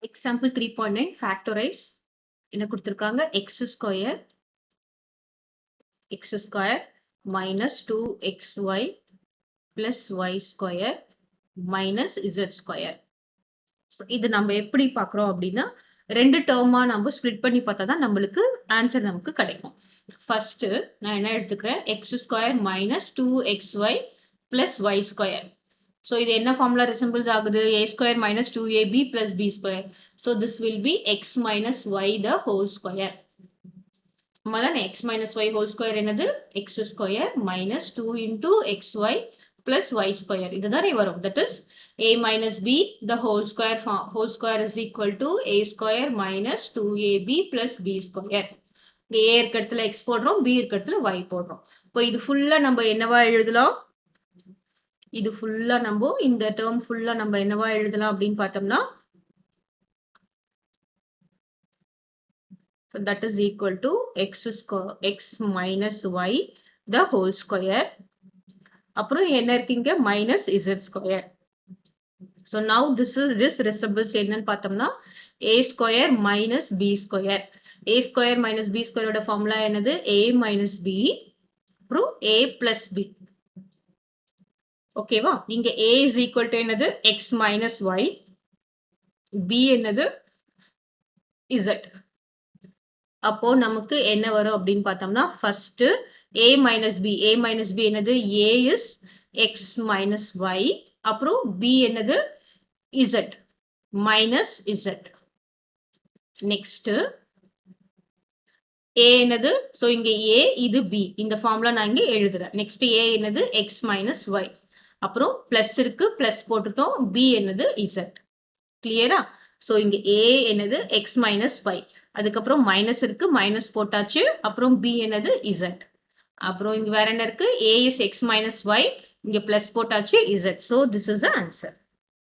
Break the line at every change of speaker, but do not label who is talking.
Example 3.9 factorize என்ன கொடுத்திருக்காங்க x square minus 2xy plus y square minus z square. இது நம்ம எப்படி பார்க்கிறோம் அப்படின்னா ரெண்டு டேர்மா நம்ம ஸ்ப்ளிட் பண்ணி பார்த்தா தான் நம்மளுக்கு ஆன்சர் நமக்கு கிடைக்கும். ஃபர்ஸ்ட் நான் என்ன எடுத்துக்கிறேன் x square minus 2xy plus y square. So இது என்ன ஃபார்முலா ரிசம்பிள்ஸ் ஆகுது a square minus 2ab plus b square. So this will be x minus y the whole square. மதன் x minus y whole square என்னது x square minus 2 into xy plus y square. இதுதான் வரும். That is a minus b the whole square is equal to a square minus 2ab plus b square. இங்க a இருக்க இடத்துல x போடுறோம், b இருக்க இடத்துல y போடுறோம். இப்போ இது ஃபுல்லா நம்ம என்னவா எழுதலாம்? இது ஃபுல்லா நம்ம இந்த டேர்ம் ஃபுல்லா நம்ம என்னவா எழுதலாம் அப்படின்னு பார்த்தோம்னா that is equal to x minus y the whole square. அப்புறம் என்ன இருக்கீங்க minus z square. So now this resembles என்னன்னு பார்த்தோம்னா a square minus b square. a square minus b square ஓட ஃபார்முலா என்னது a minus b அப்புறம் a plus b. ஓகேவா? இங்க a is equal to என்னது x minus y, b என்னது z. அப்போ நமக்கு என்ன வரும் அப்படின்னு பார்த்தோம்னா ஃபர்ஸ்ட் a minus b என்னது a is x minus y அப்புறம் b என்னது z minus z. Next a என்னது சோ இங்க a இது b இந்த ஃபார்முலா நான் இங்க எழுதுறேன். நெக்ஸ்ட் a என்னது x minus y அப்புறம் பிளஸ் இருக்கு பிளஸ் போட்டுட்டோம் b என்னது z. கிளியரா? சோ இங்க a என்னது x minus y அதுக்கப்புறம் மைனஸ் இருக்கு மைனஸ் போட்டாச்சு அப்புறம் b என்னது z அப்புறம் இங்க வேற என்ன இருக்கு a is x minus y இங்க பிளஸ் போட்டாச்சு z. So this is the answer.